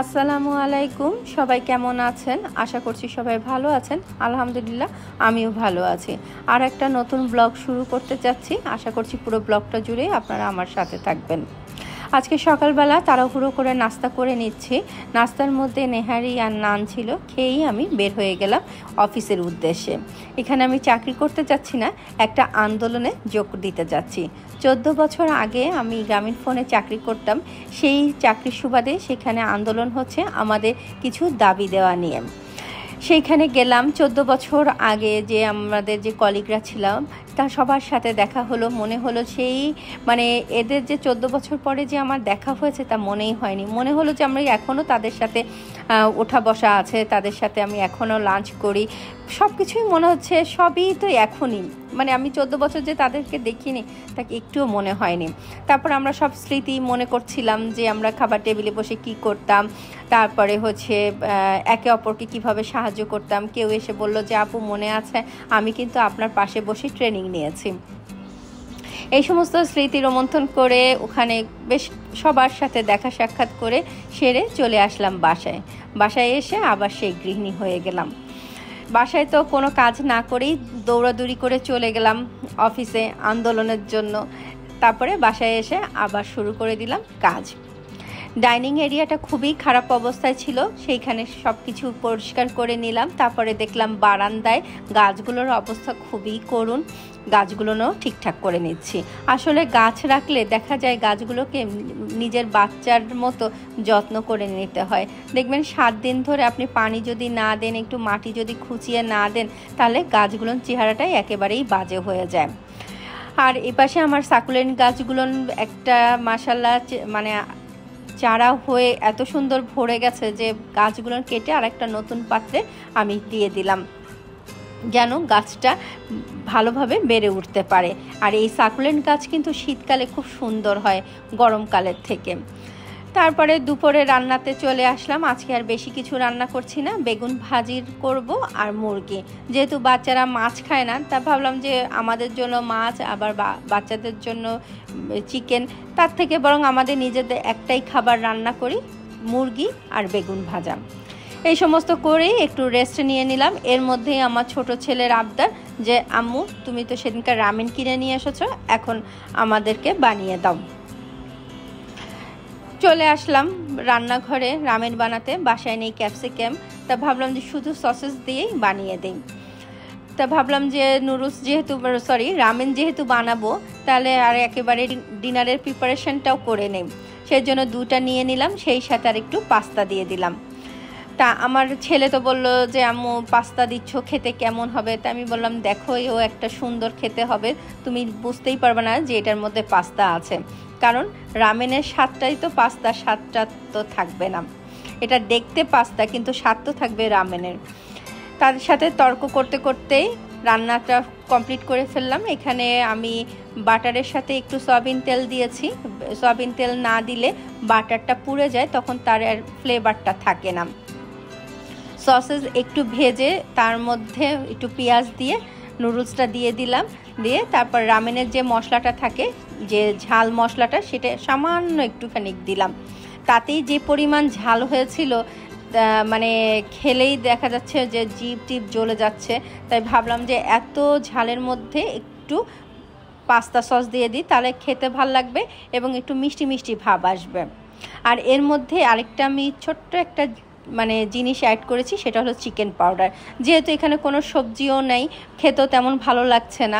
আসসালামু আলাইকুম। সবাই কেমন আছেন? আশা করছি সবাই ভালো আছেন। আলহামদুলিল্লাহ আমিও ভালো আছি। আর একটা নতুন ব্লগ শুরু করতে যাচ্ছি। আশা করছি পুরো ব্লগটা জুড়ে আপনারা আমার সাথে থাকবেন। আজকে সকালবেলা তাড়াহুড়ো করে নাস্তা করে নিচ্ছি। নাস্তার মধ্যে নেহারি আর নান ছিল, খেয়েই আমি বের হয়ে গেলাম অফিসের উদ্দেশ্যে। এখানে আমি চাকরি করতে যাচ্ছি না, একটা আন্দোলনে যোগ দিতে যাচ্ছি। 14 বছর আগে আমি গ্রামীণ ফোনে চাকরি করতাম। সেই চাকরির সুবাদে সেখানে আন্দোলন হচ্ছে আমাদের কিছু দাবি দেওয়া নিয়ে। সেইখানে গেলাম। 14 বছর আগে যে আমাদের যে কলিগরা ছিলাম তা সবার সাথে দেখা হলো। মনে হলো সেই এদের যে 14 বছর পরে যে আমার দেখা হয়েছে তা মনেই হয়নি। মনে হলো যে আমরা এখনও তাদের সাথে ওঠা বসা আছে, তাদের সাথে আমি এখনও লাঞ্চ করি। সব কিছুই মনে হচ্ছে সবই তো এখনই, আমি 14 বছর যে তাদেরকে দেখিনি তাকে একটুও মনে হয়নি। তারপর আমরা সব স্মৃতি মনে করছিলাম যে আমরা খাবার টেবিলে বসে কি করতাম, তারপরে হচ্ছে একে অপরকে কিভাবে সাহায্য করতাম। কেউ এসে বলল যে আপু মনে আছে আমি কিন্তু আপনার পাশে বসে ট্রেনিং নিয়েছি। এই সমস্ত স্মৃতি রোমন্থন করে ওখানে বেশ সবার সাথে দেখা সাক্ষাৎ করে সেরে চলে আসলাম বাসায় এসে আবার সেই গৃহিণী হয়ে গেলাম। বাসায় তো কোনো কাজ না করেই দৌড়াদৌড়ি করে চলে গেলাম অফিসে আন্দোলনের জন্য। তারপরে বাসায় এসে আবার শুরু করে দিলাম কাজ। ডাইনিং এরিয়াটা খুবই খারাপ অবস্থায় ছিল, সেইখানে সব কিছু পরিষ্কার করে নিলাম। তারপরে দেখলাম বারান্দায় গাছগুলোর অবস্থা খুবই করুণ, গাছগুলোও ঠিকঠাক করে নিচ্ছি। আসলে গাছ রাখলে দেখা যায় গাছগুলোকে নিজের বাচ্চার মতো যত্ন করে নিতে হয়। দেখবেন 7 দিন ধরে আপনি পানি যদি না দেন, একটু মাটি যদি খুঁচিয়ে না দেন, তাহলে গাছগুলোর চেহারাটাই একেবারেই বাজে হয়ে যায়। আর এপাশে আমার সাকুলেন্ট গাছগুলো একটা মাশাআল্লাহ চারা হয়ে এত সুন্দর ভরে গেছে যে গাছগুলো কেটে আর একটা নতুন পাত্রে আমি দিয়ে দিলাম, যেন গাছটা ভালোভাবে বেড়ে উঠতে পারে। আর এই সাকুলেন্ট গাছ কিন্তু শীতকালে খুব সুন্দর হয় গরমকালের থেকে। তারপরে দুপুরে রান্নাতে চলে আসলাম। আজকে আর বেশি কিছু রান্না করছি না, বেগুন ভাজির করব আর মুরগি। যেহেতু বাচ্চারা মাছ খায় না, তা ভাবলাম যে আমাদের জন্য মাছ আবার বাচ্চাদের জন্য চিকেন, তার থেকে বরং আমাদের নিজেদের একটাই খাবার রান্না করি, মুরগি আর বেগুন ভাজা। এই সমস্ত করেই একটু রেস্ট নিয়ে নিলাম। এর মধ্যেই আমার ছোট ছেলের আবদার যে আম্মু তুমি তো সেদিনকার রামেন কিনে নিয়ে এসেছো, এখন আমাদেরকে বানিয়ে দাও। চলে আসলাম রান্নাঘরে রামেন বানাতে। বাসায় নেই ক্যাপসিকাম, তা ভাবলাম যে শুধু সসেস দিয়েই বানিয়ে দিই। তা ভাবলাম যে রামেন যেহেতু বানাবো, তাহলে আর একেবারে ডিনারের প্রিপারেশনটাও করে নেই। সেই জন্য 2টা নিয়ে নিলাম, সেই সাথে আর একটু পাস্তা দিয়ে দিলাম। তা আমার ছেলে তো বলল যে আম্মু পাস্তা দিচ্ছ, খেতে কেমন হবে? তা আমি বললাম দেখো ও একটা সুন্দর খেতে হবে, তুমি বুঝতেই পারবে না যে এটার মধ্যে পাস্তা আছে, কারণ রামেনের স্বাদটাই তো পাস্তা, স্বাদটা তো থাকবে না। এটা দেখতে পাস্তা কিন্তু স্বাদ তো থাকবে রামেনের। তার সাথে তর্ক করতে করতেই রান্নাটা কমপ্লিট করে ফেললাম। এখানে আমি বাটারের সাথে একটু সয়াবিন তেল দিয়েছি। সয়াবিন তেল না দিলে বাটারটা পুড়ে যায়, তখন তার আর ফ্লেভারটা থাকে না। সসেস একটু ভেজে তার মধ্যে একটু পেঁয়াজ দিয়ে নুডলসটা দিয়ে দিলাম, দিয়ে তারপর রামেনের যে মশলাটা থাকে, যে ঝাল মশলাটা, সেটা সামান্য একটুখানি দিলাম। তাতেই যে পরিমাণ ঝাল হয়েছিল, খেলেই দেখা যাচ্ছে যে জিভ টিপ জ্বলে যাচ্ছে। তাই ভাবলাম যে এত ঝালের মধ্যে একটু পাস্তা সস দিয়ে দিই, তাহলে খেতে ভাল লাগবে এবং একটু মিষ্টি মিষ্টি ভাব আসবে। আর এর মধ্যে আরেকটা আমি ছোট্ট একটা জিনিস অ্যাড করেছি, সেটা হলো চিকেন পাউডার। যেহেতু এখানে কোনো সবজিও নেই, খেতেও তেমন ভালো লাগছে না,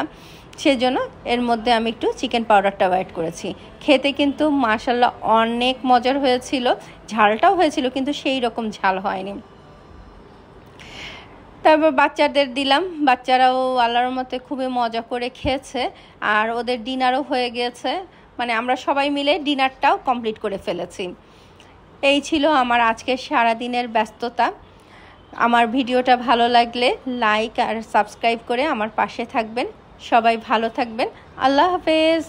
সেজন্য এর মধ্যে আমি একটু চিকেন পাউডারটাও অ্যাড করেছি। খেতে কিন্তু মাশাআল্লাহ অনেক মজার হয়েছিল, ঝালটাও হয়েছিল কিন্তু সেই রকম ঝাল হয়নি। তারপর বাচ্চাদের দিলাম, বাচ্চারাও আল্লাহর মতে খুবই মজা করে খেয়েছে। আর ওদের ডিনারও হয়ে গিয়েছে, আমরা সবাই মিলে ডিনারটাও কমপ্লিট করে ফেলেছি। এই ছিল আমার আজকের সারাদিনের ব্যস্ততা। আমার ভিডিওটা ভালো লাগলে লাইক আর সাবস্ক্রাইব করে আমার পাশে থাকবেন। সবাই ভালো থাকবেন। আল্লাহ হাফেজ।